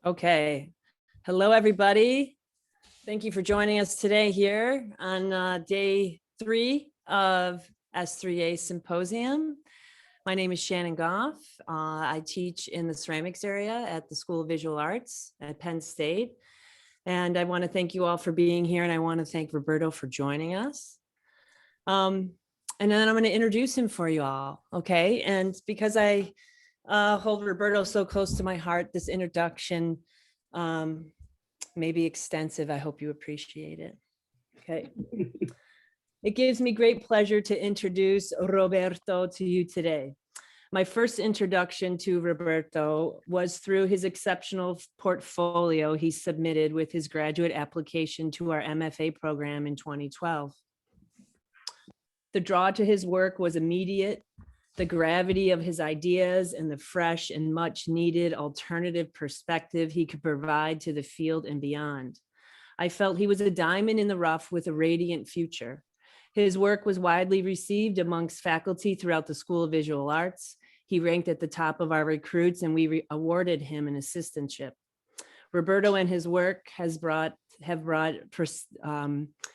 Okay. Hello, everybody. Thank you for joining us today here on day 3 of S3A Symposium. My name is Shannon Goff. I teach in the ceramics area at the School of Visual Arts at Penn State. And I want to thank you all for being here. And I want to thank Roberto for joining us. And then I'm going to introduce him for you all. Okay. And because I hold Roberto so close to my heart, this introduction may be extensive. I hope you appreciate it. Okay. It gives me great pleasure to introduce Roberto to you today. My first introduction to Roberto was through his exceptional portfolio he submitted with his graduate application to our MFA program in 2012. The draw to his work was immediate. The gravity of his ideas and the fresh and much needed alternative perspective he could provide to the field and beyond. I felt he was a diamond in the rough with a radiant future. His work was widely received amongst faculty throughout the School of Visual Arts. He ranked at the top of our recruits and we awarded him an assistantship. Roberto and his work have brought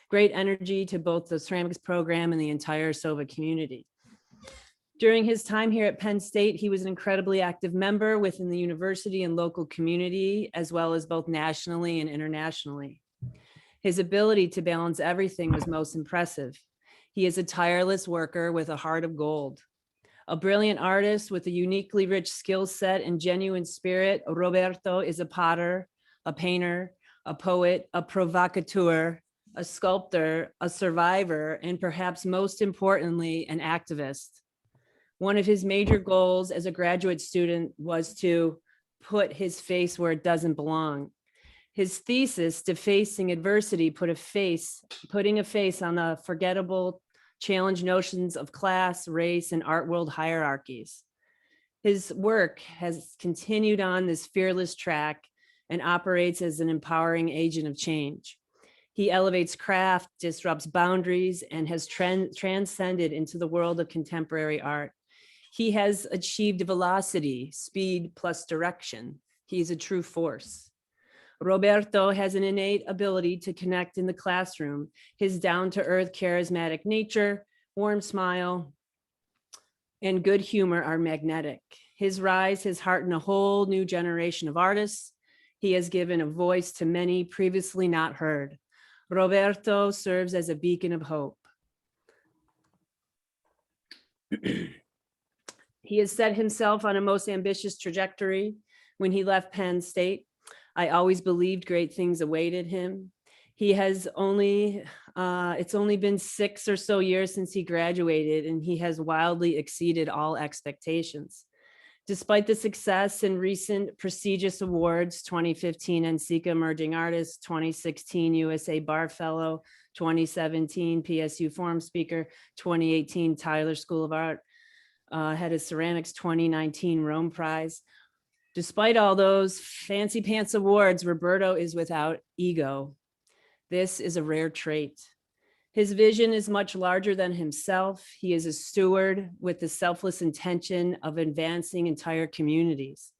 great energy to both the ceramics program and the entire SOVA community. During his time here at Penn State, he was an incredibly active member within the university and local community, as well as both nationally and internationally. His ability to balance everything was most impressive. He is a tireless worker with a heart of gold. A brilliant artist with a uniquely rich skill set and genuine spirit, Roberto is a potter, a painter, a poet, a provocateur, a sculptor, a survivor, and perhaps most importantly, an activist. One of his major goals as a graduate student was to put his face where it doesn't belong. His thesis, Defacing Adversity, putting a face on the forgettable, challenge notions of class, race, and art world hierarchies. His work has continued on this fearless track and operates as an empowering agent of change. He elevates craft, disrupts boundaries, and has transcended into the world of contemporary art. He has achieved velocity, speed plus direction. He is a true force. Roberto has an innate ability to connect in the classroom. His down-to-earth, charismatic nature, warm smile, and good humor are magnetic. His rise has heartened a whole new generation of artists. He has given a voice to many previously not heard. Roberto serves as a beacon of hope. He has set himself on a most ambitious trajectory. When he left Penn State, I always believed great things awaited him. It's only been 6 or so years since he graduated, and he has wildly exceeded all expectations. Despite the success in recent prestigious awards, 2015 NCECA Emerging Artist, 2016 USA Bar Fellow, 2017 PSU Forum Speaker, 2018 Tyler School of Art, Head of Ceramics, 2019 Rome Prize. Despite all those fancy pants awards, Roberto is without ego. This is a rare trait. His vision is much larger than himself. He is a steward with the selfless intention of advancing entire communities.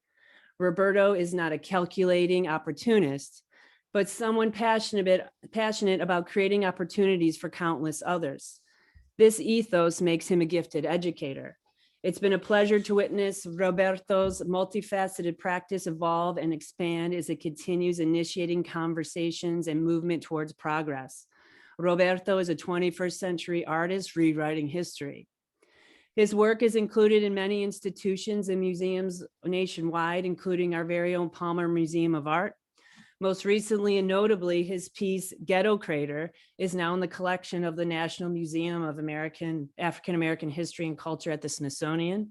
Roberto is not a calculating opportunist, but someone passionate about creating opportunities for countless others. This ethos makes him a gifted educator. It's been a pleasure to witness Roberto's multifaceted practice evolve and expand as it continues initiating conversations and movement towards progress. Roberto is a 21st century artist rewriting history. His work is included in many institutions and museums nationwide, including our very own Palmer Museum of Art. Most recently and notably, his piece, Ghetto Crater, is now in the collection of the National Museum of African American History and Culture at the Smithsonian.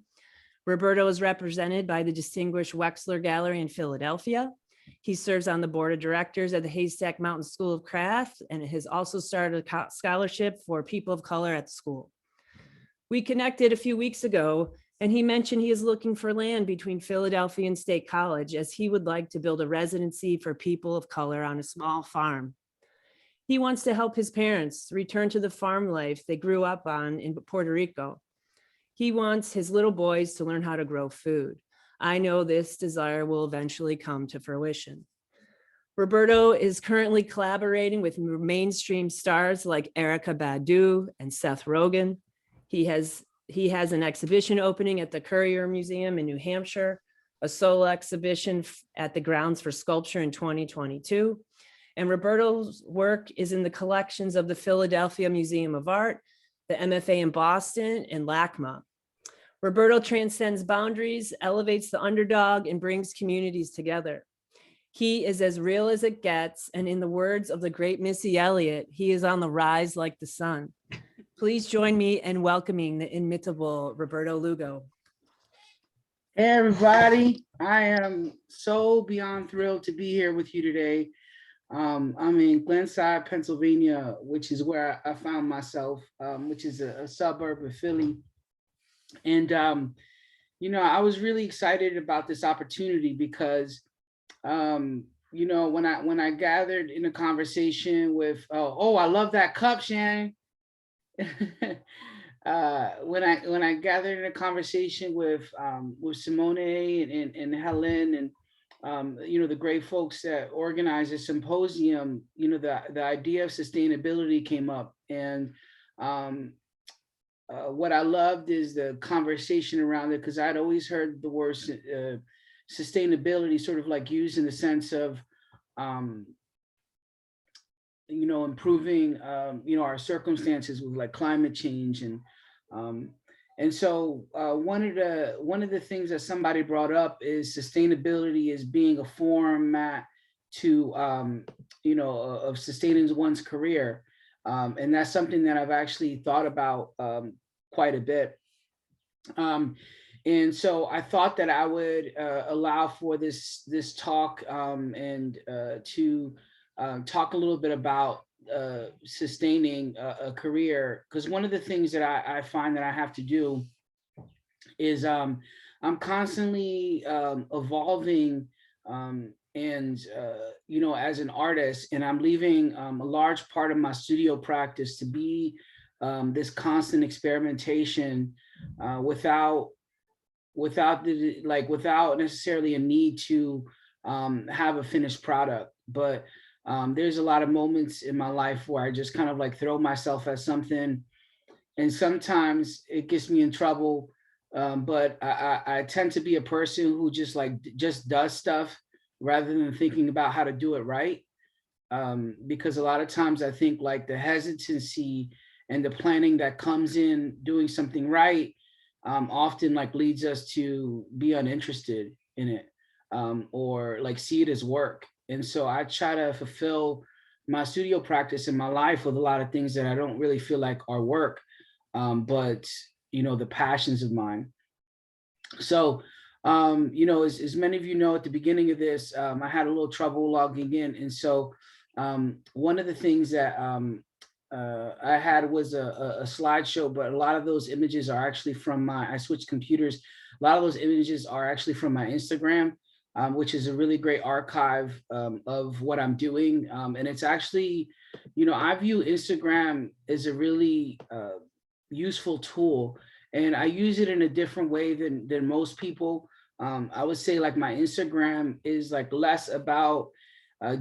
Roberto is represented by the distinguished Wexler Gallery in Philadelphia. He serves on the board of directors at the Haystack Mountain School of Craft and has also started a scholarship for people of color at the school. We connected a few weeks ago, and he mentioned he is looking for land between Philadelphia and State College, as he would like to build a residency for people of color on a small farm. He wants to help his parents return to the farm life they grew up on in Puerto Rico. He wants his little boys to learn how to grow food. I know this desire will eventually come to fruition. Roberto is currently collaborating with mainstream stars like Erykah Badu and Seth Rogen. He has an exhibition opening at the Currier Museum in New Hampshire, a solo exhibition at the Grounds for Sculpture in 2022. And Roberto's work is in the collections of the Philadelphia Museum of Art, the MFA in Boston, and LACMA. Roberto transcends boundaries, elevates the underdog, and brings communities together. He is as real as it gets, and in the words of the great Missy Elliott, he is on the rise like the sun. Please join me in welcoming the inimitable Roberto Lugo. Hey everybody, I am so beyond thrilled to be here with you today. I'm in Glenside, Pennsylvania, which is where I found myself, which is a suburb of Philly. And, I was really excited about this opportunity because when I gathered in a conversation with, oh, I love that cup, Shannon. When I gathered in a conversation with Simone and Helen and the great folks that organized the symposium, the idea of sustainability came up, and what I loved is the conversation around it, because I'd always heard the word sustainability sort of like used in the sense of improving our circumstances with like climate change, and so one of the things that somebody brought up is sustainability as being a format to of sustaining one's career, and that's something that I've actually thought about quite a bit. And so I thought that I would allow for this talk and to talk a little bit about sustaining a career, because one of the things that I find that I have to do is I'm constantly evolving and as an artist, and I'm leaving a large part of my studio practice to be this constant experimentation without necessarily a need to have a finished product. But there's a lot of moments in my life where I just kind of like throw myself at something, and sometimes it gets me in trouble. But I tend to be a person who just does stuff rather than thinking about how to do it right. Because a lot of times I think like the hesitancy and the planning that comes in doing something right often like leads us to be uninterested in it, or like see it as work. And so I try to fulfill my studio practice in my life with a lot of things that I don't really feel like are work, but the passions of mine. So as many of you know, at the beginning of this, I had a little trouble logging in, and so one of the things that I had was a slideshow, but a lot of those images are actually from I switched computers. A lot of those images are actually from my Instagram, which is a really great archive of what I'm doing. And it's actually, I view Instagram as a really useful tool, and I use it in a different way than most people. I would say like my Instagram is like less about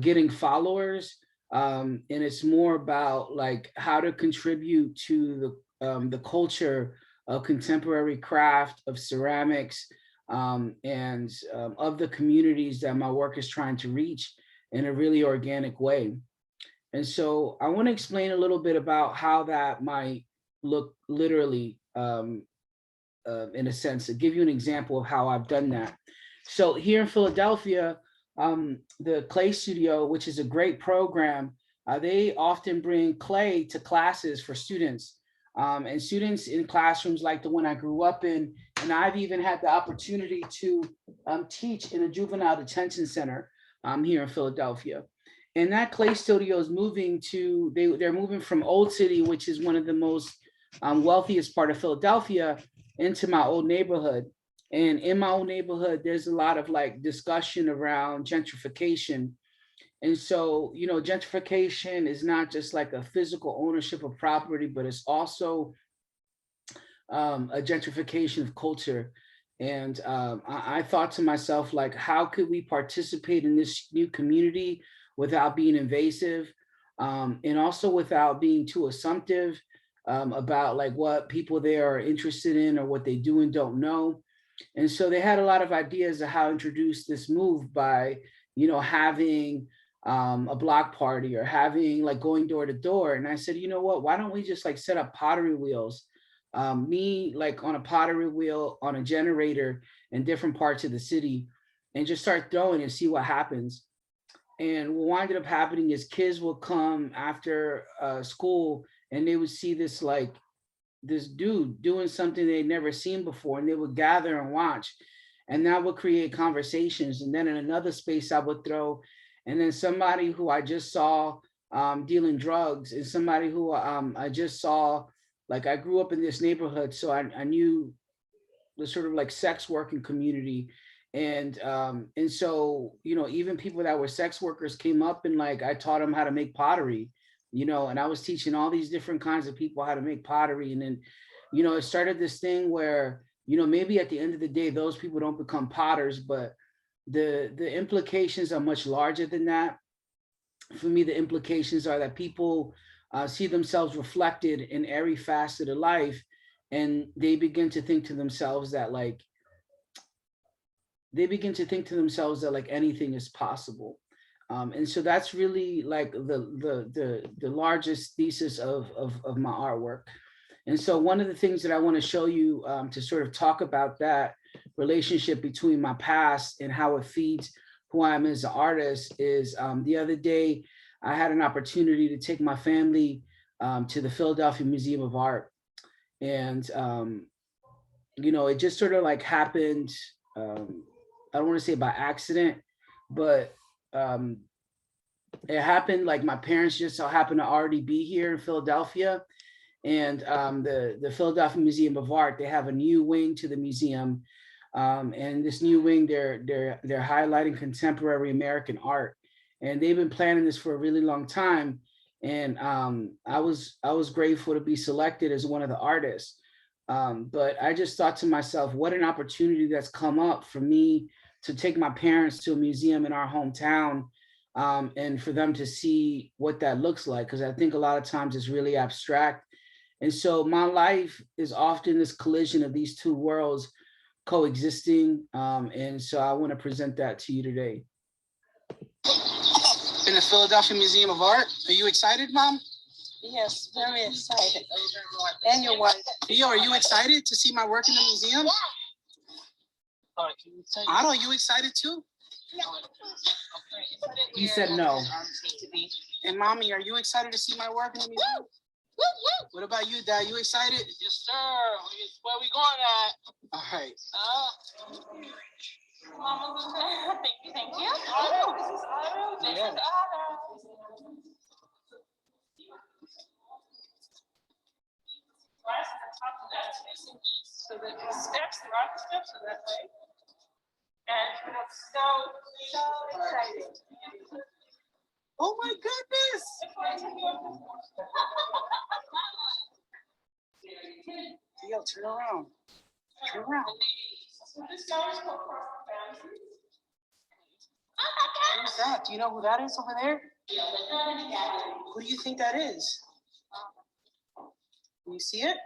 getting followers, and it's more about like how to contribute to the culture of contemporary craft, of ceramics, and of the communities that my work is trying to reach in a really organic way. And so I want to explain a little bit about how that might look literally, in a sense, to give you an example of how I've done that. So here in Philadelphia, the Clay Studio, which is a great program, they often bring clay to classes for students, and students in classrooms like the one I grew up in. And I've even had the opportunity to teach in a juvenile detention center here in Philadelphia. And that Clay Studio is moving to, they're moving from Old City, which is one of the most wealthiest part of Philadelphia, into my old neighborhood. And in my old neighborhood, there's a lot of like discussion around gentrification. And so, gentrification is not just like a physical ownership of property, but it's also a gentrification of culture. And I thought to myself, like, how could we participate in this new community without being invasive, and also without being too assumptive about like what people there are interested in or what they do and don't know. And so they had a lot of ideas of how to introduce this move by, having a block party or having like going door to door. And I said, you know what, why don't we just like set up pottery wheels, me like on a pottery wheel on a generator in different parts of the city, and just start throwing and see what happens. And what ended up happening is kids will come after school and they would see this dude doing something they'd never seen before, and they would gather and watch, and that would create conversations. And then in another space I would throw, and then somebody who I just saw dealing drugs, and somebody who I just saw, like, I grew up in this neighborhood, so I knew the sort of like sex working community. And so, even people that were sex workers came up, and like I taught them how to make pottery, and I was teaching all these different kinds of people how to make pottery. And then, it started this thing where, maybe at the end of the day, those people don't become potters, but the implications are much larger than that. For me, the implications are that people see themselves reflected in every facet of life, and they begin to think to themselves that like anything is possible. And so that's really like the largest thesis of my artwork. And so one of the things that I want to show you, to sort of talk about that relationship between my past and how it feeds who I am as an artist is, the other day I had an opportunity to take my family to the Philadelphia Museum of Art. And it just sort of like happened. I don't want to say by accident, but um, it happened like my parents just so happened to already be here in Philadelphia. And the Philadelphia Museum of Art, they have a new wing to the museum. And this new wing, they're highlighting contemporary American art. And they've been planning this for a really long time. And I was grateful to be selected as one of the artists. But I just thought to myself, what an opportunity that's come up for me to take my parents to a museum in our hometown, and for them to see what that looks like. Because I think a lot of times it's really abstract. And so my life is often this collision of these two worlds coexisting. And so I want to present that to you today. In the Philadelphia Museum of Art. Are you excited, Mom? Yes, very excited. And your wife. Theo, are you excited to see my work in the museum? Otto, are you excited too? He said no. And Mommy, are you excited to see my work in the museum? What about you, Dad? You excited? Yes, sir. Where we going at? All right. Mama, thank you. Otto, this is Otto. This is Otto. Rise to the top of that facing east. So that the steps, the rock steps are that way. And it's so exciting. Oh my goodness. Theo, turn around. Turn around. So this guy is called Cross Boundaries. Who's that? Do you know who that is over there? Who do you think that is? Can you see it?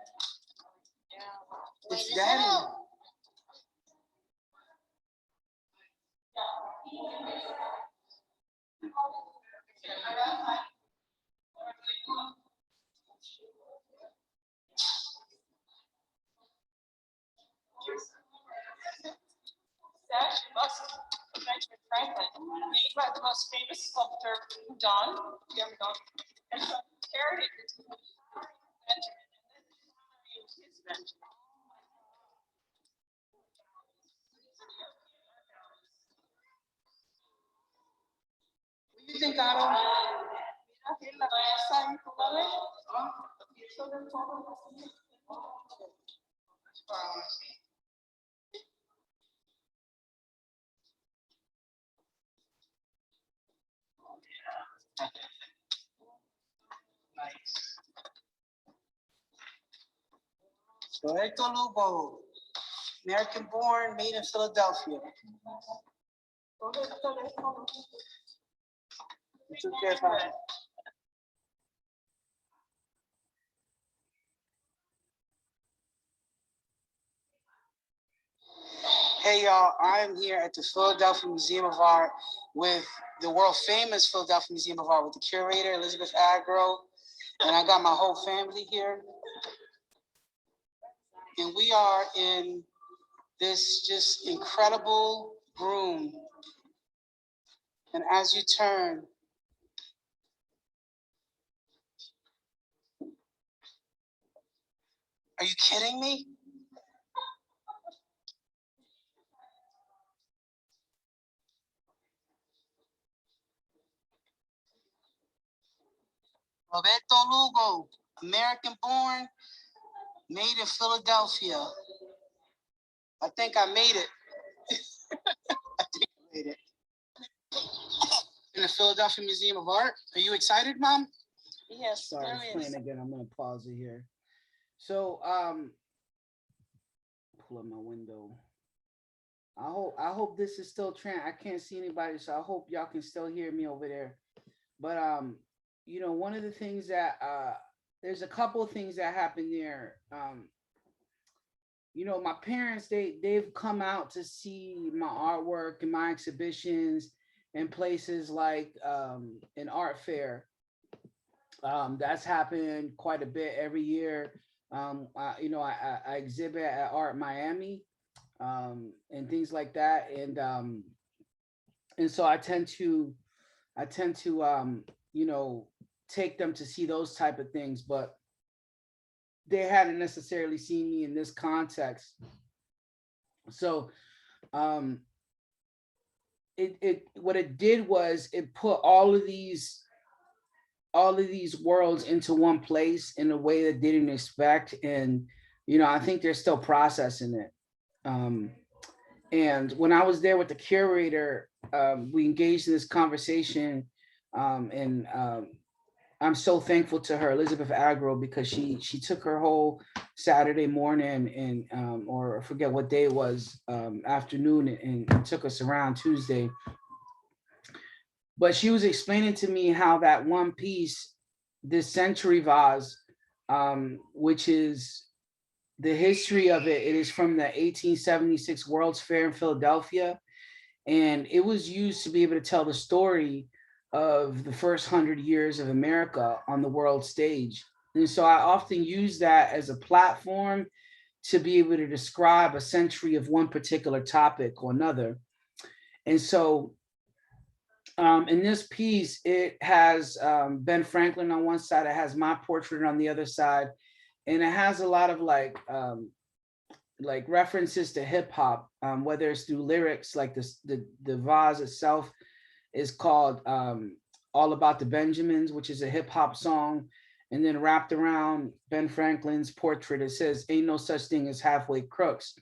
Yeah. It's Daddy. Benjamin Franklin, made by the most famous sculptor, Don. You ever know? And so carried it to Benjamin, and then his Benjamin. What do you think, Otto? La belleza incomparable. Roberto Lugo. American born, made in Philadelphia. It's okay if I- Hey y'all, I am here at the Philadelphia Museum of Art with the world famous Philadelphia Museum of Art with the curator, Elizabeth Agro, and I got my whole family here. And we are in this just incredible room. And as you turn, are you kidding me? Roberto Lugo, American born, made in Philadelphia. I think I made it. I think I made it. In the Philadelphia Museum of Art. Are you excited, Mom? Yes, Sorry, there it's is. playing again. I'm gonna pause it here. So, pull up my window. I hope this is still I can't see anybody, so I hope y'all can still hear me over there. But you know, one of the things that there's a couple of things that happen there. You know, my parents, they've come out to see my artwork and my exhibitions in places like an art fair. That's happened quite a bit every year. You know, I exhibit at Art Miami and things like that, and so I tend to you know, take them to see those type of things, but they hadn't necessarily seen me in this context. So it what it did was it put all of these worlds into one place in a way that they didn't expect. And, you know, I think they're still processing it. And when I was there with the curator, we engaged in this conversation. And I'm so thankful to her, Elizabeth Agro, because she took her whole Saturday morning and or I forget what day it was, afternoon, and took us around Tuesday. But she was explaining to me how that one piece, this century vase, which is the history of it, it is from the 1876 World's Fair in Philadelphia. And it was used to be able to tell the story of the first 100 years of America on the world stage. And so I often use that as a platform to be able to describe a century of one particular topic or another. And so in this piece, it has Ben Franklin on one side, it has my portrait on the other side, and it has a lot of like references to hip hop, whether it's through lyrics, like this, the vase itself is called All About the Benjamins, which is a hip hop song. And then wrapped around Ben Franklin's portrait, it says, "Ain't no such thing as halfway crooks."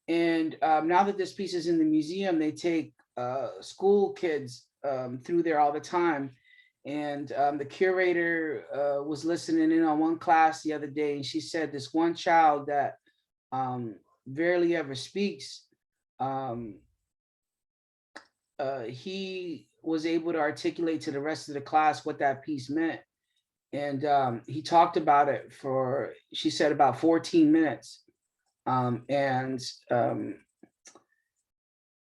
And now that this piece is in the museum, they take school kids through there all the time. And the curator was listening in on one class the other day, and she said this one child that barely ever speaks, he was able to articulate to the rest of the class what that piece meant. And he talked about it for, she said, about 14 minutes. And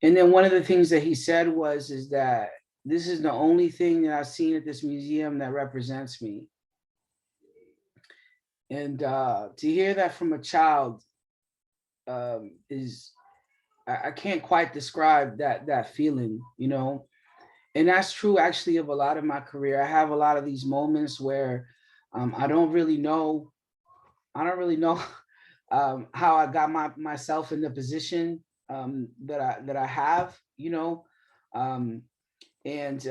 then one of the things that he said is that this is the only thing that I've seen at this museum that represents me. And to hear that from a child is, I can't quite describe that feeling, you know. And that's true actually of a lot of my career. I have a lot of these moments where I don't really know how I got myself in the position that I have, you know. And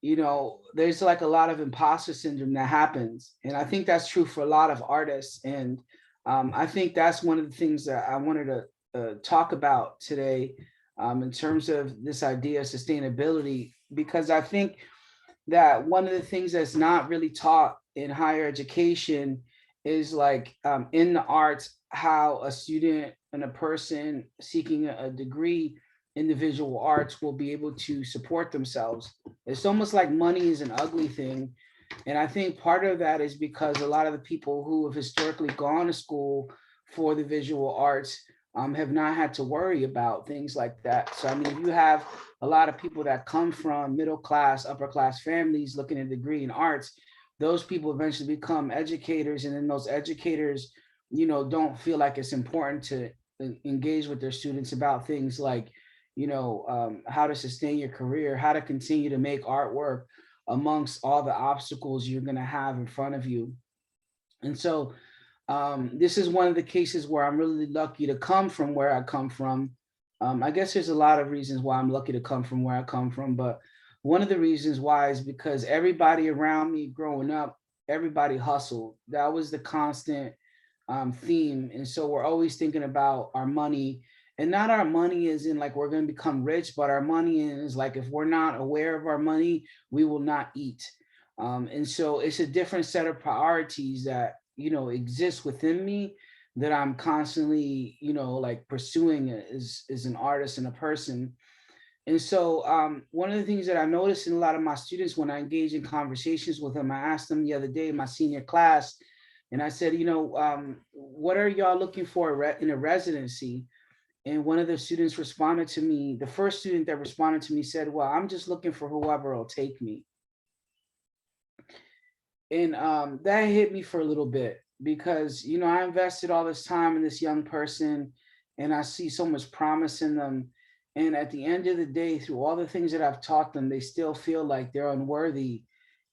you know, there's like a lot of imposter syndrome that happens, and I think that's true for a lot of artists. And I think that's one of the things that I wanted to talk about today, in terms of this idea of sustainability, because I think that one of the things that's not really taught in higher education is like in the arts, how a student and a person seeking a degree in the visual arts will be able to support themselves. It's almost like money is an ugly thing. And I think part of that is because a lot of the people who have historically gone to school for the visual arts have not had to worry about things like that. So, I mean, if you have a lot of people that come from middle class, upper class families looking at a degree in arts, those people eventually become educators. And then those educators, don't feel like it's important to engage with their students about things like, how to sustain your career, how to continue to make artwork amongst all the obstacles you're going to have in front of you. And so this is one of the cases where I'm really lucky to come from where I come from. I guess there's a lot of reasons why I'm lucky to come from where I come from, but one of the reasons why is because everybody around me growing up, everybody hustled. That was the constant theme. And so we're always thinking about our money, and not our money is in like we're going to become rich, but our money is like if we're not aware of our money, we will not eat. And so it's a different set of priorities that exist within me that I'm constantly like pursuing as an artist and a person. And so one of the things that I noticed in a lot of my students when I engage in conversations with them, I asked them the other day in my senior class, and I said, what are y'all looking for in a residency? And one of the students responded to me, the first student that responded to me said, well, I'm just looking for whoever will take me. And that hit me for a little bit because, I invested all this time in this young person and I see so much promise in them. And at the end of the day, through all the things that I've taught them, they still feel like they're unworthy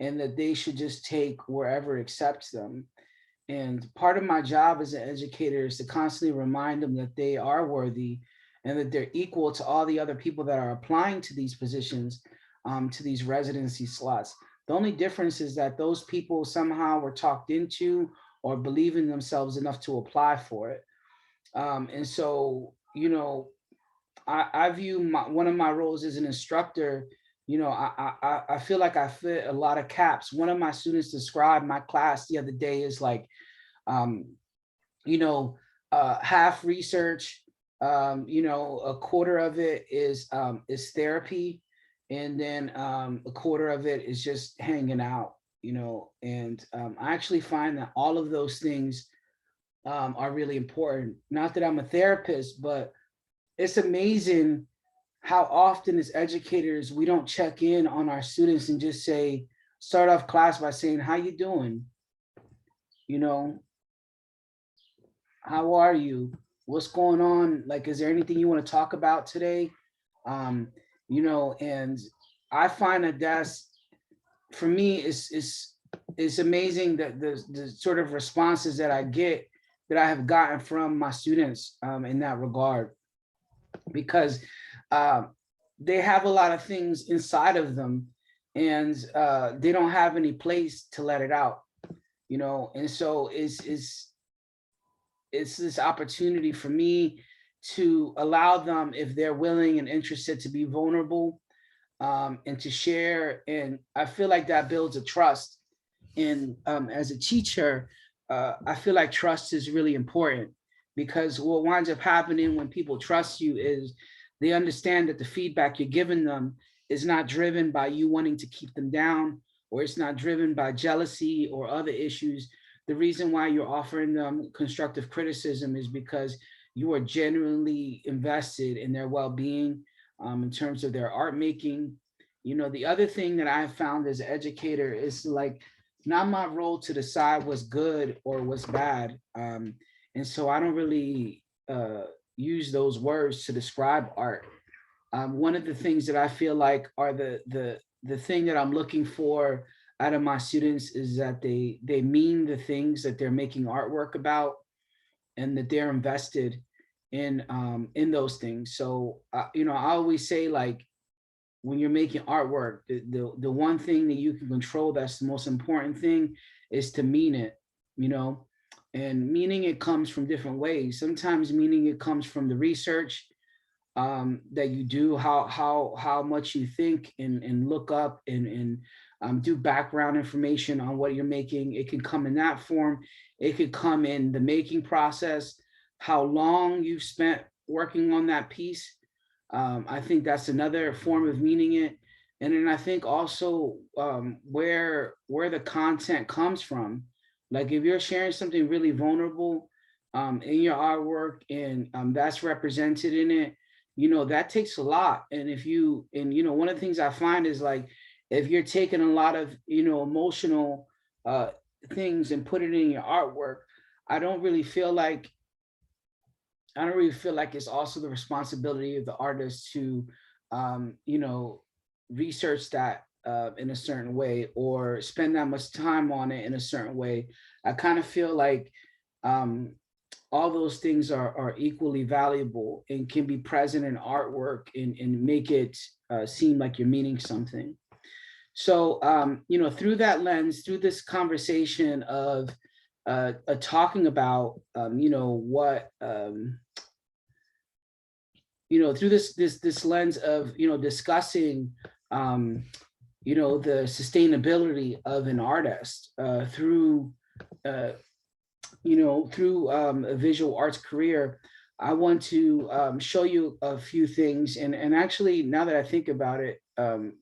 and that they should just take wherever accepts them. And part of my job as an educator is to constantly remind them that they are worthy and that they're equal to all the other people that are applying to these positions, to these residency slots. The only difference is that those people somehow were talked into or believe in themselves enough to apply for it. And so, I view one of my roles as an instructor. I feel like I fit a lot of caps. One of my students described my class the other day as like, half research, a quarter of it is therapy, and then a quarter of it is just hanging out, and I actually find that all of those things are really important. Not that I'm a therapist, but it's amazing how often as educators, we don't check in on our students and just say, start off class by saying, how you doing? How are you? What's going on? Like, is there anything you want to talk about today? And I find that that's, for me, it's amazing that the sort of responses that I get, that I have gotten from my students in that regard, because they have a lot of things inside of them and they don't have any place to let it out, and so it's this opportunity for me to allow them, if they're willing and interested, to be vulnerable and to share. And I feel like that builds a trust. And as a teacher, I feel like trust is really important, because what winds up happening when people trust you is they understand that the feedback you're giving them is not driven by you wanting to keep them down, or it's not driven by jealousy or other issues. The reason why you're offering them constructive criticism is because you are genuinely invested in their well-being in terms of their art making. The other thing that I have found as an educator is like, not my role to decide what's good or what's bad. And so I don't really use those words to describe art. One of the things that I feel like are the thing that I'm looking for out of my students is that they mean the things that they're making artwork about, and that they're invested in those things. So I always say, like, when you're making artwork, the one thing that you can control, that's the most important thing, is to mean it, and meaning it comes from different ways. Sometimes meaning it comes from the research that you do, how much you think and look up and do background information on what you're making. It can come in that form. It could come in the making process. how long you've spent working on that piece. I think that's another form of meaning it. And then I think also where the content comes from. Like if you're sharing something really vulnerable in your artwork and that's represented in it, you know, that takes a lot. And if you, and you know, one of the things I find is like, if you're taking a lot of, you know, emotional things and put it in your artwork, I don't really feel like it's also the responsibility of the artist to, you know, research that in a certain way or spend that much time on it in a certain way. I kind of feel like all those things are equally valuable and can be present in artwork and make it seem like you're meaning something. So, you know, through that lens, through this conversation of talking about, you know, what, you know, through this lens of, you know, discussing, you know, the sustainability of an artist through, you know, through a visual arts career, I want to show you a few things. And actually, now that I think about it,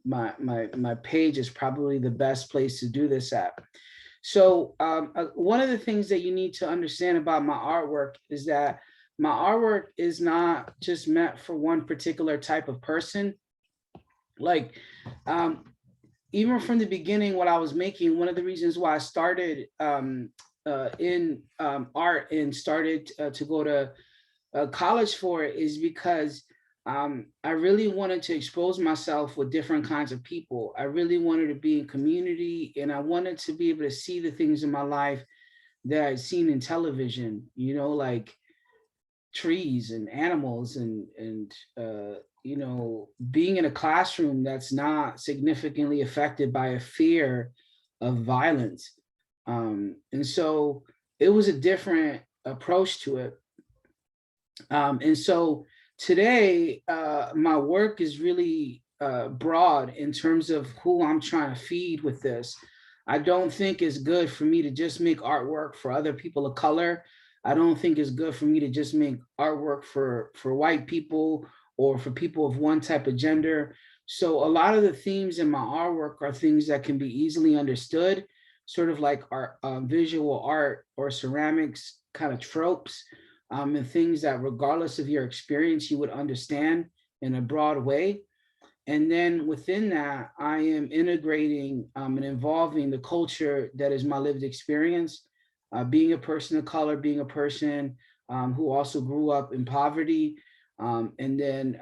my page is probably the best place to do this at. So one of the things that you need to understand about my artwork is that my artwork is not just meant for one particular type of person. Like, even from the beginning, what I was making, one of the reasons why I started in art and started to go to college for it is because I really wanted to expose myself with different kinds of people. I really wanted to be in community, and I wanted to be able to see the things in my life that I'd seen in television, you know, like trees and animals and you know, being in a classroom that's not significantly affected by a fear of violence. And so it was a different approach to it. And so today, my work is really broad in terms of who I'm trying to feed with this. I don't think it's good for me to just make artwork for other people of color. I don't think it's good for me to just make artwork for white people or for people of one type of gender. So a lot of the themes in my artwork are things that can be easily understood, sort of like art, visual art or ceramics kind of tropes, and things that regardless of your experience, you would understand in a broad way. And then within that, I am integrating and involving the culture that is my lived experience, being a person of color, being a person who also grew up in poverty. And then,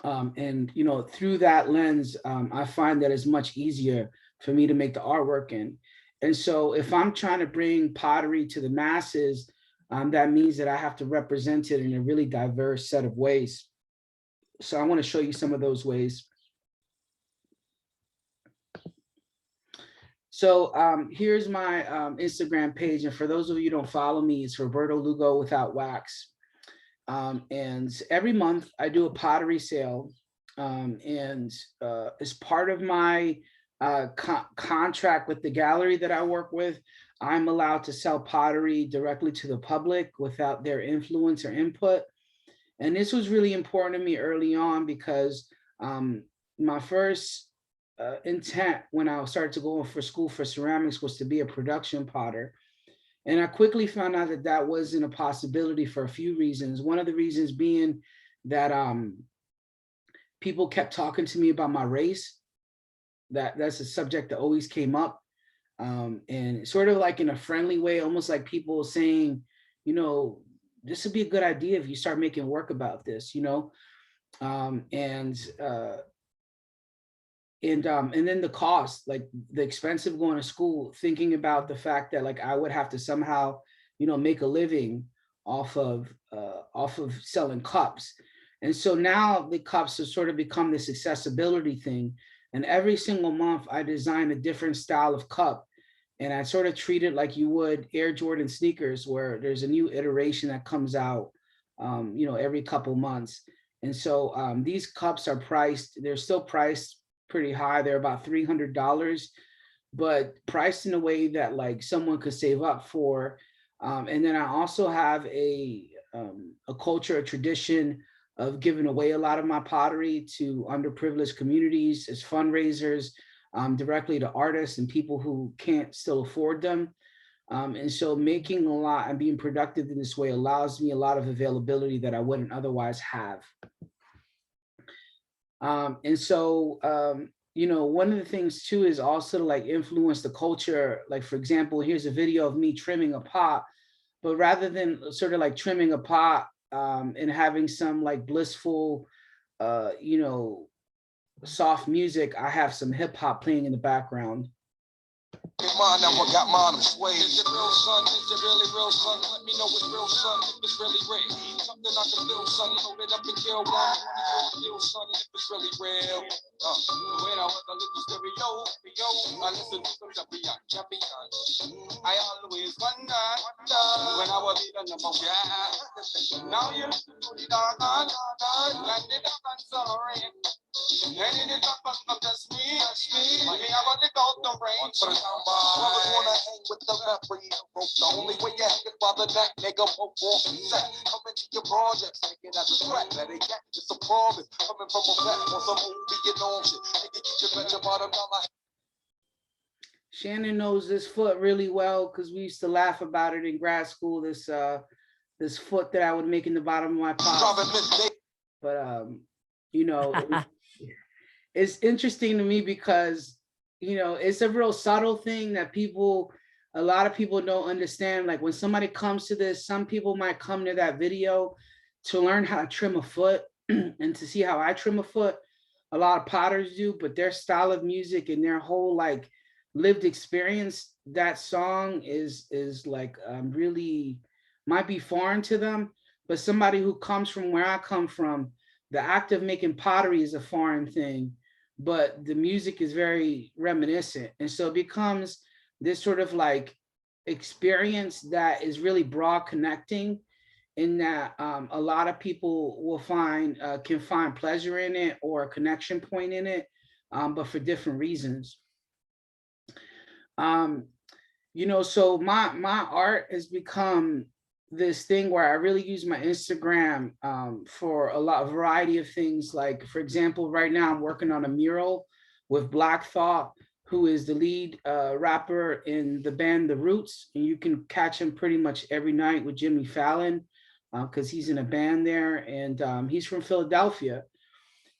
and you know, through that lens, I find that it's much easier for me to make the artwork in. And so if I'm trying to bring pottery to the masses, that means that I have to represent it in a really diverse set of ways. So I want to show you some of those ways. So here's my Instagram page. And for those of you who don't follow me, it's Roberto Lugo without wax. And every month I do a pottery sale. And as part of my contract with the gallery that I work with, I'm allowed to sell pottery directly to the public without their influence or input. And this was really important to me early on because my first intent when I started to go for school for ceramics was to be a production potter. And I quickly found out that that wasn't a possibility for a few reasons. One of the reasons being that people kept talking to me about my race. That's a subject that always came up. And sort of like in a friendly way, almost like people saying, you know, this would be a good idea if you start making work about this, you know? And then the cost, like the expense of going to school, thinking about the fact that like I would have to somehow, you know, make a living off of selling cups. And so now the cups have sort of become this accessibility thing. And every single month I design a different style of cup. And I sort of treat it like you would Air Jordan sneakers, where there's a new iteration that comes out, you know, every couple months. And so these cups are priced, they're still priced pretty high. They're about $300, but priced in a way that like someone could save up for. And then I also have a culture, a tradition of giving away a lot of my pottery to underprivileged communities as fundraisers, directly to artists and people who can't still afford them. And so making a lot and being productive in this way allows me a lot of availability that I wouldn't otherwise have. And so, you know, one of the things too is also to like influence the culture. Like, for example, here's a video of me trimming a pot, but rather than sort of like trimming a pot and having some like blissful, you know, soft music, I have some hip hop playing in the background. Mine, I got mine, I'm swayed. Is it real, son? Is it really real, son? Let me know it's real, son. If it's really real, something I can feel, son. Load it up and kill one. Feel, son. If it's really real. When I was a little stereo, I listened to some champions. I always wonder when I was the number one. Now you listen to the dark, and the dark and sorry. And it is not just me. Me, I want to go the rain. Brothers wanna hang with the memory of rope. The only way you hang is by the neck, nigga. Come into your projects, take it as a threat. Let it get it's a promise. Coming from a vet on some movie and all shit. Nigga, you can bet your bottom dollar. Shannon knows this foot really well because we used to laugh about it in grad school. This foot that I would make in the bottom of my pot. But you know, it's interesting to me because, you know, it's a real subtle thing that a lot of people don't understand. Like when somebody comes to this, some people might come to that video to learn how to trim a foot and to see how I trim a foot. A lot of potters do, but their style of music and their whole like lived experience, that song is like really might be foreign to them. But somebody who comes from where I come from, the act of making pottery is a foreign thing, but the music is very reminiscent. And so it becomes this sort of like experience that is really broad connecting, in that a lot of people will can find pleasure in it or a connection point in it, but for different reasons. You know, so my art has become this thing where I really use my Instagram for a variety of things. Like, for example, right now I'm working on a mural with Black Thought, who is the lead rapper in the band The Roots. And you can catch him pretty much every night with Jimmy Fallon because he's in a band there, and he's from Philadelphia.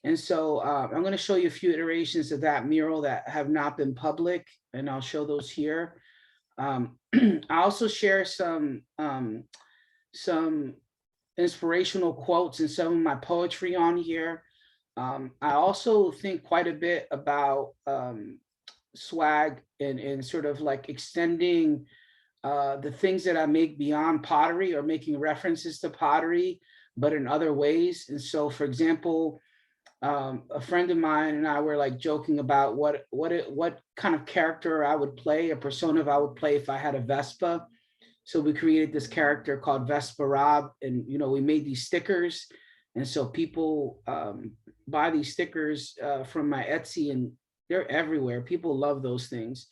And so I'm going to show you a few iterations of that mural that have not been public, and I'll show those here. I also share some inspirational quotes and some of my poetry on here. I also think quite a bit about swag and sort of like extending the things that I make beyond pottery, or making references to pottery, but in other ways. And so, for example, a friend of mine and I were like joking about what kind of character I would play, a persona I would play if I had a Vespa. So we created this character called Vespa Rob, and you know, we made these stickers, and so people buy these stickers from my Etsy, and they're everywhere. People love those things.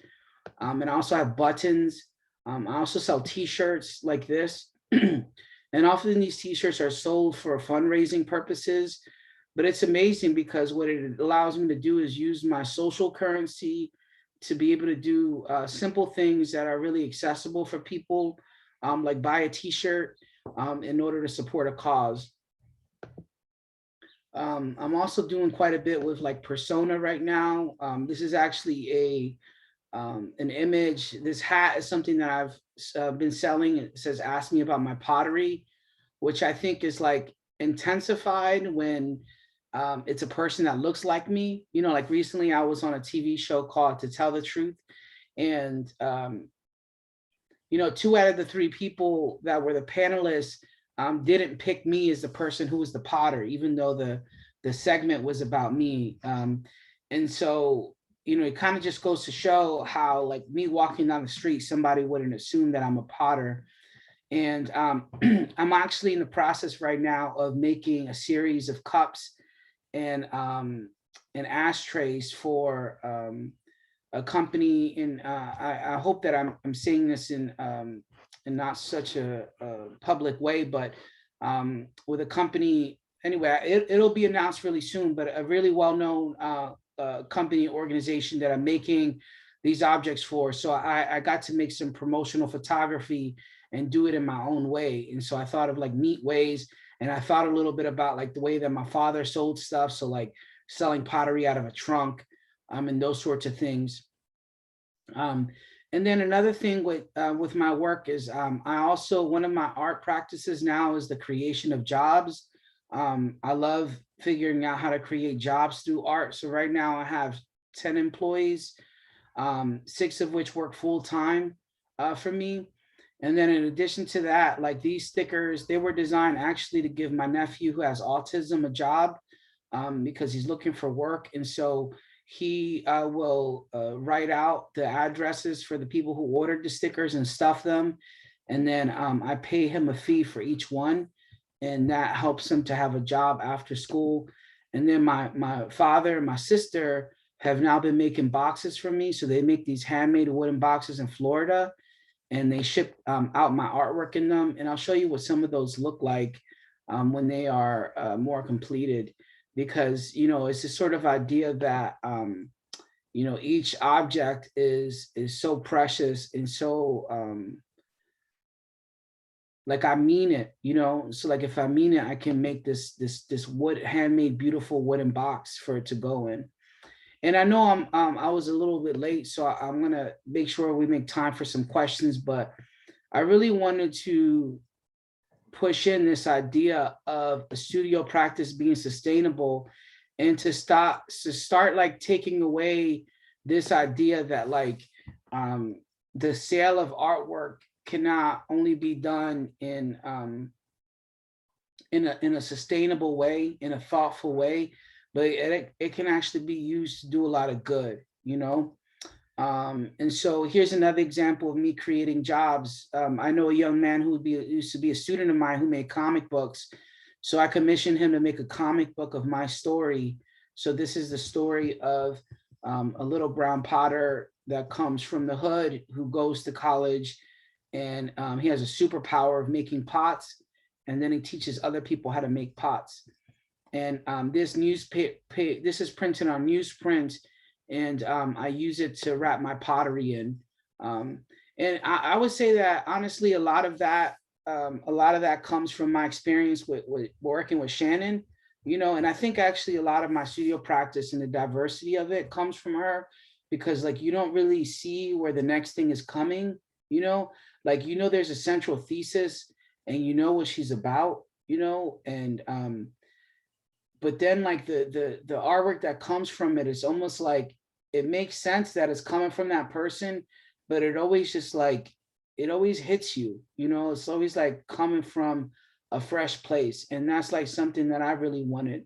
And I also have buttons. I also sell T-shirts like this, and often these T-shirts are sold for fundraising purposes. But it's amazing because what it allows me to do is use my social currency to be able to do simple things that are really accessible for people, like buy a T-shirt in order to support a cause. I'm also doing quite a bit with like persona right now. This is actually an image. This hat is something that I've been selling. It says, "Ask me about my pottery," which I think is like intensified when it's a person that looks like me. You know, like recently I was on a TV show called To Tell the Truth, and you know, 2 out of the 3 people that were the panelists didn't pick me as the person who was the potter, even though the segment was about me. And so, you know, it kind of just goes to show how, like, me walking down the street, somebody wouldn't assume that I'm a potter. And I'm actually in the process right now of making a series of cups and ashtrays for a company, and I hope that I'm saying this in not such a public way, but with a company. Anyway, it'll be announced really soon, but a really well-known company organization that I'm making these objects for. So I got to make some promotional photography and do it in my own way. And so I thought of like neat ways, and I thought a little bit about like the way that my father sold stuff. So like selling pottery out of a trunk, and those sorts of things. And then another thing with my work is I also, one of my art practices now is the creation of jobs. I love figuring out how to create jobs through art. So right now I have 10 employees, 6 of which work full time for me. And then in addition to that, like these stickers, they were designed actually to give my nephew who has autism a job, because he's looking for work. And so he will write out the addresses for the people who ordered the stickers and stuff them. And then I pay him a fee for each one. And that helps him to have a job after school. And then my father and my sister have now been making boxes for me. So they make these handmade wooden boxes in Florida, and they ship out my artwork in them. And I'll show you what some of those look like when they are more completed, because, you know, it's this sort of idea that, you know, each object is so precious and so, like I mean it, you know. So like if I mean it, I can make this wood, handmade, beautiful wooden box for it to go in. And I know I was a little bit late, so I'm gonna make sure we make time for some questions, but I really wanted to push in this idea of a studio practice being sustainable, and to start like taking away this idea that like the sale of artwork cannot only be done in a sustainable way, in a thoughtful way, but it can actually be used to do a lot of good, you know. And so here's another example of me creating jobs. I know a young man who used to be a student of mine who made comic books. So I commissioned him to make a comic book of my story. So this is the story of a little brown potter that comes from the hood who goes to college, and he has a superpower of making pots, and then he teaches other people how to make pots. And this is printed on newsprint, and I use it to wrap my pottery in. And I would say that honestly, a lot of that comes from my experience with working with Shannon, you know. And I think actually a lot of my studio practice and the diversity of it comes from her, because like you don't really see where the next thing is coming, you know. Like, you know, there's a central thesis and you know what she's about, you know. And but then like the artwork that comes from it is almost like it makes sense that it's coming from that person, but it always just like, it always hits you, you know. It's always like coming from a fresh place, and that's like something that I really wanted.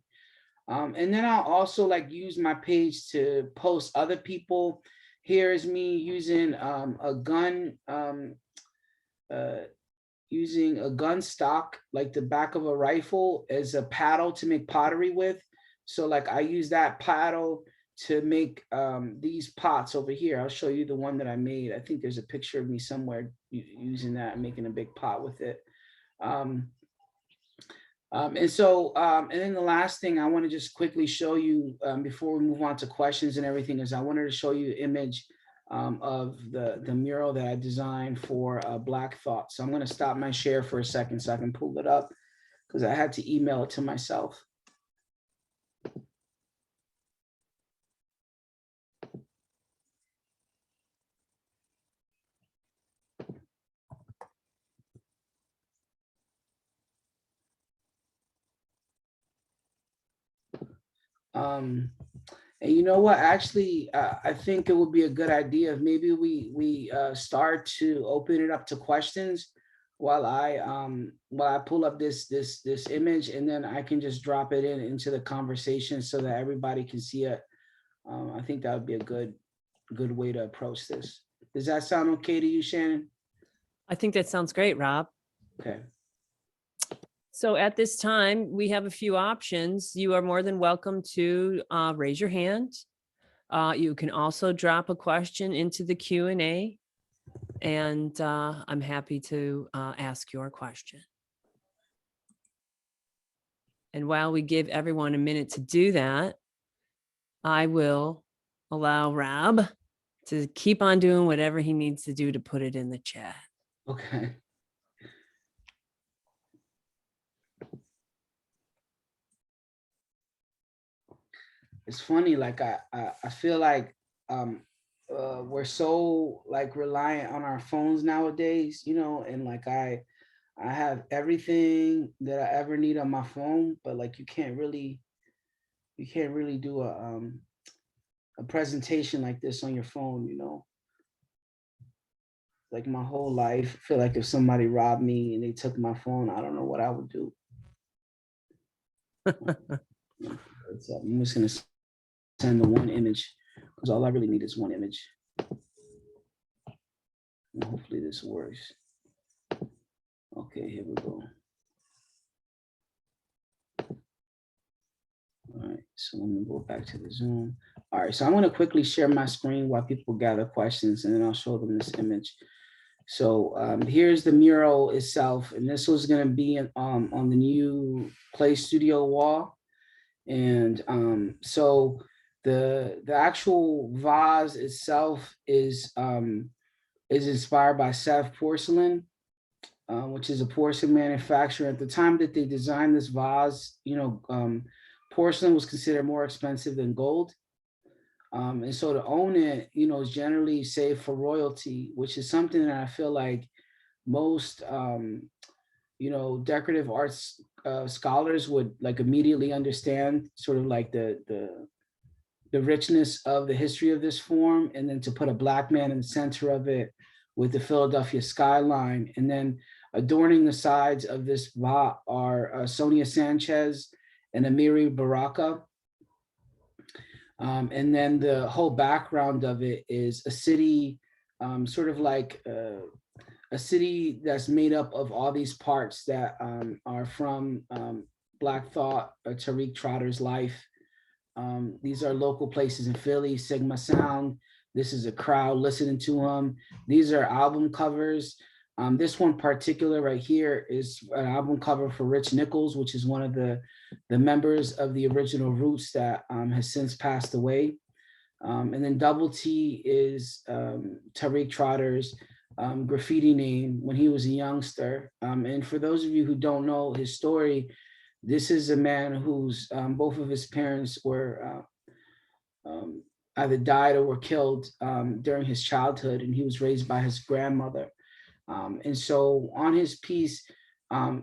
And then I'll also like use my page to post other people. Here is me using a gun, using a gun stock, like the back of a rifle, as a paddle to make pottery with. So like I use that paddle to make these pots over here. I'll show you the one that I made. I think there's a picture of me somewhere using that and making a big pot with it. And then the last thing I want to just quickly show you before we move on to questions and everything is I wanted to show you an image of the mural that I designed for Black Thought. So I'm going to stop my share for a second so I can pull it up, because I had to email it to myself. And you know what, actually, I think it would be a good idea if maybe we start to open it up to questions while I pull up this image, and then I can just drop it into the conversation so that everybody can see it. I think that would be a good way to approach this. Does that sound okay to you, Shannon? I think that sounds great, Rob. Okay. So at this time, we have a few options. You are more than welcome to raise your hand. You can also drop a question into the Q&A, and I'm happy to ask your question. And while we give everyone a minute to do that, I will allow Rob to keep on doing whatever he needs to do to put it in the chat. Okay. It's funny, like I feel like we're so like reliant on our phones nowadays, you know, and like I have everything that I ever need on my phone, but like you can't really do a presentation like this on your phone, you know. Like my whole life, I feel like if somebody robbed me and they took my phone, I don't know what I would do. I'm just gonna send the one image because all I really need is one image. And hopefully this works. Okay, here we go. All right, so let me go back to the Zoom. All right, so I'm going to quickly share my screen while people gather questions, and then I'll show them this image. So here's the mural itself, and this was going to be on the new Play Studio wall. And so the actual vase itself is inspired by Seth Porcelain, which is a porcelain manufacturer. At the time that they designed this vase, you know, porcelain was considered more expensive than gold. And so to own it, you know, is generally saved for royalty, which is something that I feel like most, you know, decorative arts scholars would like immediately understand, sort of like the richness of the history of this form, and then to put a Black man in the center of it with the Philadelphia skyline, and then adorning the sides of this vase are Sonia Sanchez and Amiri Baraka. And then the whole background of it is a city, sort of like a city that's made up of all these parts that are from Black thought, Tariq Trotter's life. These are local places in Philly, Sigma Sound. This is a crowd listening to him. These are album covers. This one particular right here is an album cover for Rich Nichols, which is one of the members of the original Roots that has since passed away. And then Double T is Tariq Trotter's graffiti name when he was a youngster. And for those of you who don't know his story, this is a man whose both of his parents were either died or were killed during his childhood, and he was raised by his grandmother. And so on his piece,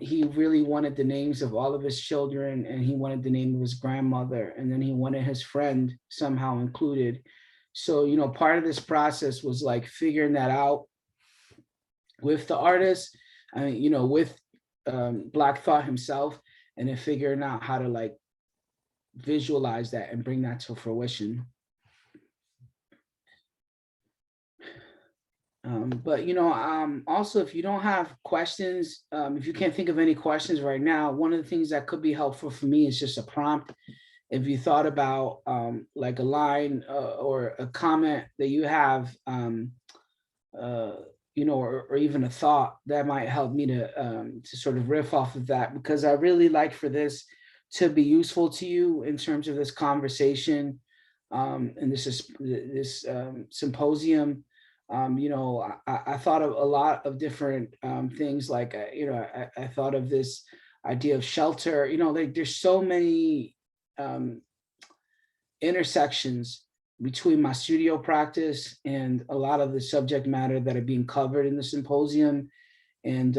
he really wanted the names of all of his children, and he wanted the name of his grandmother, and then he wanted his friend somehow included. So, you know, part of this process was like figuring that out with the artist, I mean, you know, with Black Thought himself, and then figuring out how to like visualize that and bring that to fruition. But, you know, also, if you don't have questions, if you can't think of any questions right now, one of the things that could be helpful for me is just a prompt. If you thought about like a line or a comment that you have, you know, or even a thought that might help me to sort of riff off of that, because I really like for this to be useful to you in terms of this conversation and this symposium. You know, I thought of a lot of different things, like, you know, I thought of this idea of shelter, you know, like there's so many intersections between my studio practice and a lot of the subject matter that are being covered in the symposium. And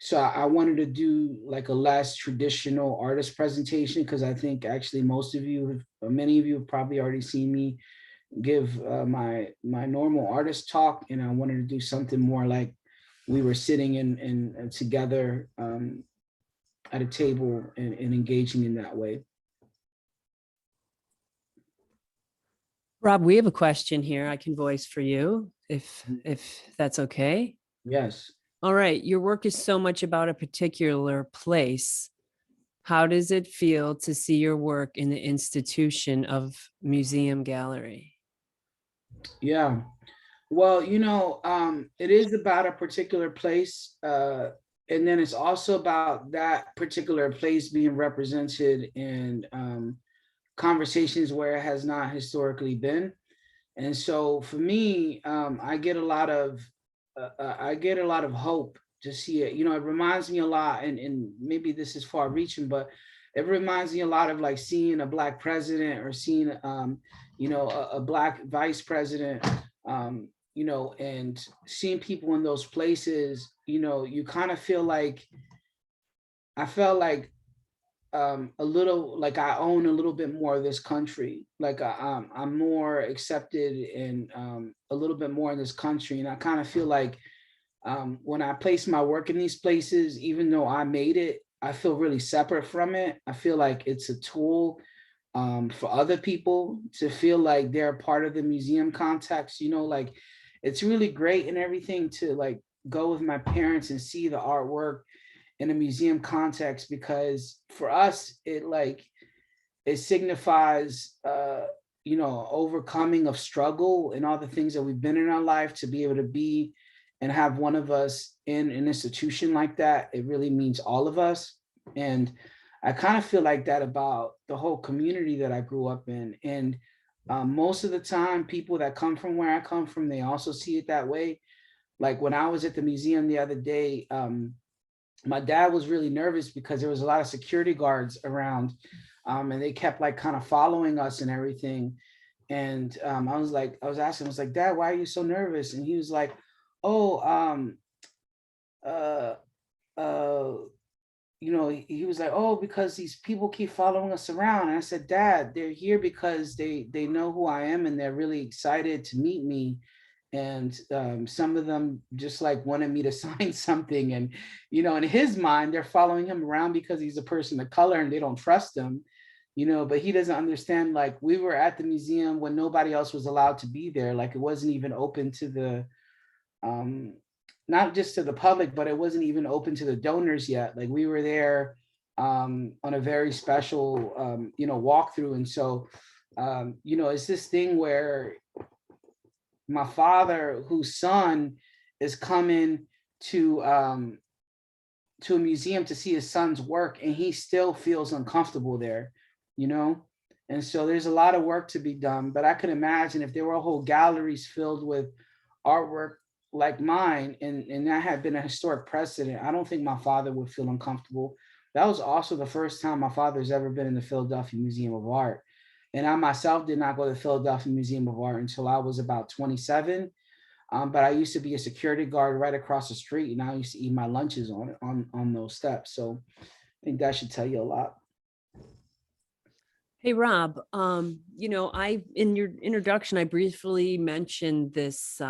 so I wanted to do like a less traditional artist presentation, because I think actually most of you, many of you have probably already seen me give my normal artist talk, and I wanted to do something more like we were sitting in together at a table and engaging in that way. Rob, we have a question here I can voice for you, if that's okay. Yes. All right. Your work is so much about a particular place. How does it feel to see your work in the institution of museum gallery? Yeah. Well, it is about a particular place, and then it's also about that particular place being represented in conversations where it has not historically been. And so for me, I get a lot of hope to see it. It reminds me a lot, and maybe this is far reaching, but it reminds me a lot of like seeing a black president or seeing a black vice president, and seeing people in those places. You kind of feel like I felt like a little like I own a little bit more of this country. Like I'm more accepted and a little bit more in this country. And I kind of feel like when I place my work in these places, even though I made it, I feel really separate from it. I feel like it's a tool for other people to feel like they're part of the museum context. Like it's really great and everything to like go with my parents and see the artwork in a museum context, because for us it signifies overcoming of struggle and all the things that we've been in our life. To be able to be and have one of us in an institution like that, it really means all of us. And I kind of feel like that about the whole community that I grew up in. And most of the time people that come from where I come from, they also see it that way. Like when I was at the museum the other day, my dad was really nervous because there was a lot of security guards around, and they kept like kind of following us and everything. And I was asking, I was like, Dad, why are you so nervous? And he was like, oh, uh, uh, he was like, oh, because these people keep following us around. And I said, Dad, they're here because they know who I am and they're really excited to meet me. And some of them just like wanted me to sign something. And, in his mind, they're following him around because he's a person of color and they don't trust him, but he doesn't understand, like we were at the museum when nobody else was allowed to be there. Like it wasn't even open to the, not just to the public, but it wasn't even open to the donors yet. Like we were there on a very special, walkthrough. And so, it's this thing where my father, whose son is coming to a museum to see his son's work, and he still feels uncomfortable there, And so there's a lot of work to be done. But I could imagine if there were whole galleries filled with artwork like mine, and that had been a historic precedent, I don't think my father would feel uncomfortable. That was also the first time my father's ever been in the Philadelphia Museum of Art. And I myself did not go to the Philadelphia Museum of Art until I was about 27. But I used to be a security guard right across the street, and I used to eat my lunches on those steps. So I think that should tell you a lot. Hey, Rob, in your introduction, I briefly mentioned this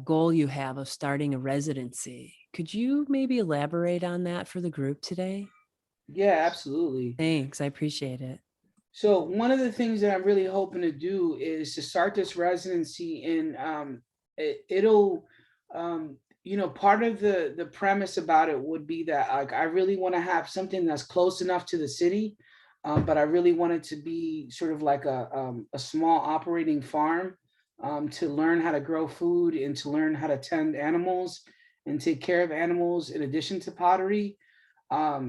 goal you have of starting a residency. Could you maybe elaborate on that for the group today? Yeah, absolutely. Thanks. I appreciate it. So one of the things that I'm really hoping to do is to start this residency, and part of the premise about it would be that like I really want to have something that's close enough to the city, but I really want it to be sort of like a small operating farm, to learn how to grow food and to learn how to tend animals and take care of animals in addition to pottery. I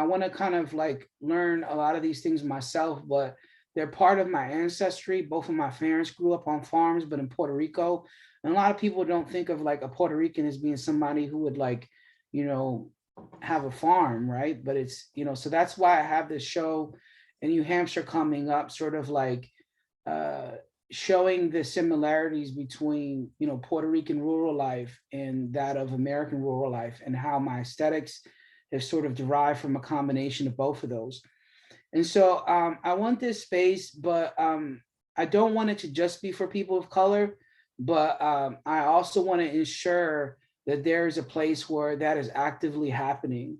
want to kind of like learn a lot of these things myself, but they're part of my ancestry. Both of my parents grew up on farms, but in Puerto Rico. And a lot of people don't think of like a Puerto Rican as being somebody who would like, have a farm, right? But it's, so that's why I have this show in New Hampshire coming up, sort of like showing the similarities between, Puerto Rican rural life and that of American rural life, and how my aesthetics have sort of derived from a combination of both of those. And so I want this space, but I don't want it to just be for people of color, but I also want to ensure that there is a place where that is actively happening.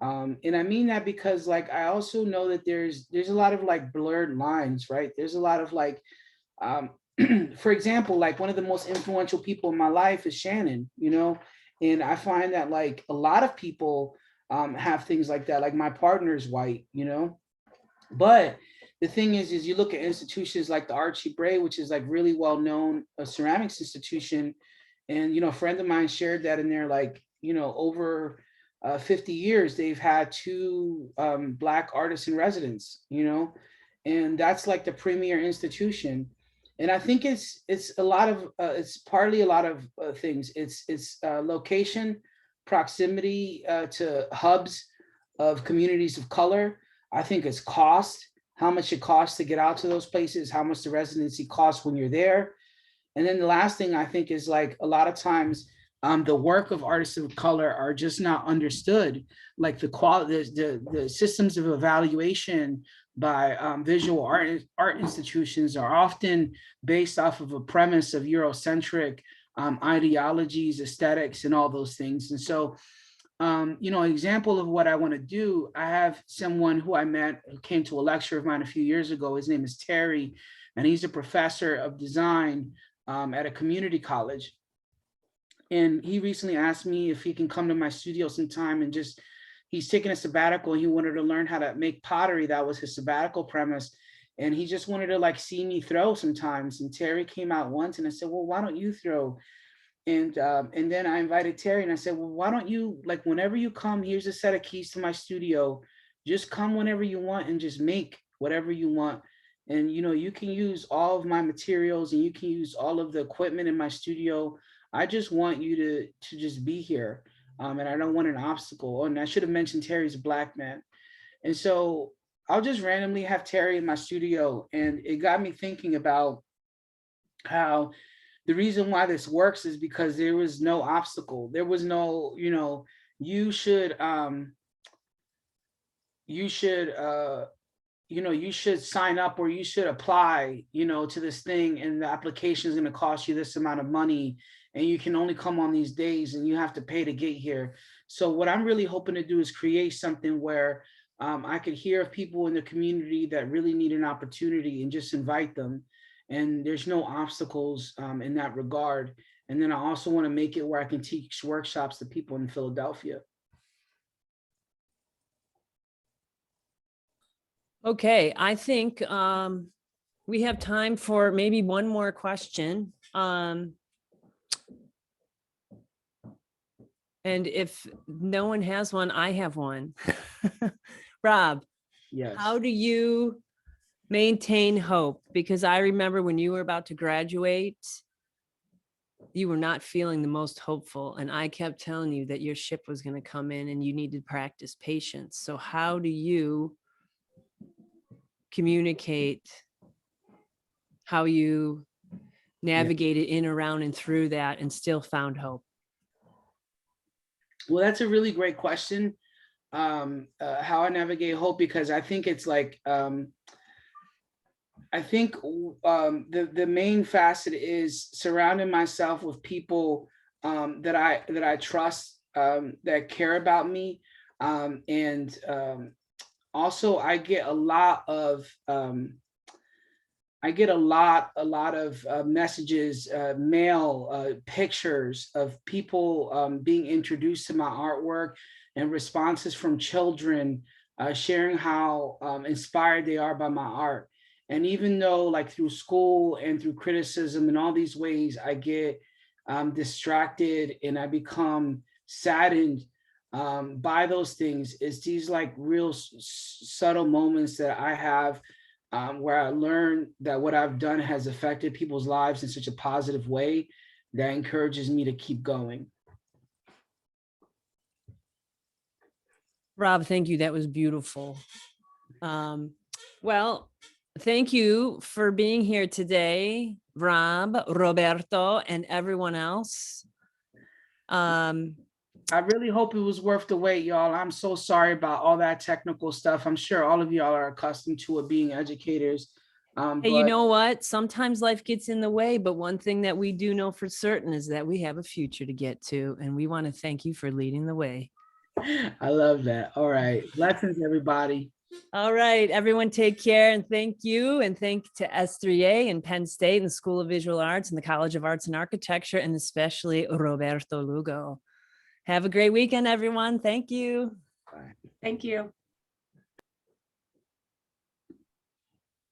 And I mean that because like, I also know that there's a lot of like blurred lines, right? There's a lot of like, for example, like one of the most influential people in my life is Shannon, and I find that like a lot of people have things like that. Like my partner is white, you know, but the thing is you look at institutions like the Archie Bray, which is like really well known, a ceramics institution. And, you know, a friend of mine shared that in there, like, you know, over 50 years, they've had two Black artists in residence, you know, and that's like the premier institution. And I think it's a lot of, it's partly a lot of things. It's location, proximity to hubs of communities of color. I think it's cost, how much it costs to get out to those places, how much the residency costs when you're there. And then the last thing I think is like a lot of times the work of artists of color are just not understood. Like the quality, the systems of evaluation by visual art institutions are often based off of a premise of Eurocentric ideologies, aesthetics, and all those things. And so, you know, an example of what I want to do, I have someone who I met who came to a lecture of mine a few years ago. His name is Terry, and he's a professor of design at a community college. And he recently asked me if he can come to my studio sometime and just, he's taking a sabbatical. He wanted to learn how to make pottery. That was his sabbatical premise. And he just wanted to like see me throw sometimes. And Terry came out once and I said, well, why don't you throw? And then I invited Terry and I said, well, why don't you, like, whenever you come, here's a set of keys to my studio. Just come whenever you want and just make whatever you want. And, you know, you can use all of my materials and you can use all of the equipment in my studio. I just want you to just be here. And I don't want an obstacle. And I should have mentioned Terry's a Black man. And so I'll just randomly have Terry in my studio. And it got me thinking about how the reason why this works is because there was no obstacle. There was no, you know, you should sign up or you should apply, you know, to this thing, and the application is going to cost you this amount of money, and you can only come on these days and you have to pay to get here. So what I'm really hoping to do is create something where I could hear of people in the community that really need an opportunity and just invite them. And there's no obstacles in that regard. And then I also want to make it where I can teach workshops to people in Philadelphia. Okay, I think we have time for maybe one more question. And if no one has one, I have one. Rob, Yes. how do you maintain hope? Because I remember when you were about to graduate, you were not feeling the most hopeful. And I kept telling you that your ship was going to come in and you needed to practice patience. So how do you communicate how you navigated in, around, and through that and still found hope? Well, that's a really great question. How I navigate hope, because I think it's like, I think the main facet is surrounding myself with people that I trust, that care about me, and also I get a lot of messages, mail, pictures of people being introduced to my artwork, and responses from children sharing how inspired they are by my art. And even though, like, through school and through criticism and all these ways, I get distracted and I become saddened by those things, it's these like real subtle moments that I have where I learn that what I've done has affected people's lives in such a positive way that encourages me to keep going. Rob, thank you. That was beautiful. Well, thank you for being here today, Rob, Roberto, and everyone else. I really hope it was worth the wait, y'all. I'm so sorry about all that technical stuff. I'm sure all of y'all are accustomed to it, being educators. Hey, you know what? Sometimes life gets in the way, but one thing that we do know for certain is that we have a future to get to, and we want to thank you for leading the way. I love that. All right. Blessings, everybody. All right, everyone, take care, and thank you. And thank to S3A and Penn State and the School of Visual Arts and the College of Arts and Architecture, and especially Roberto Lugo. Have a great weekend, everyone. Thank you. Bye. Thank you.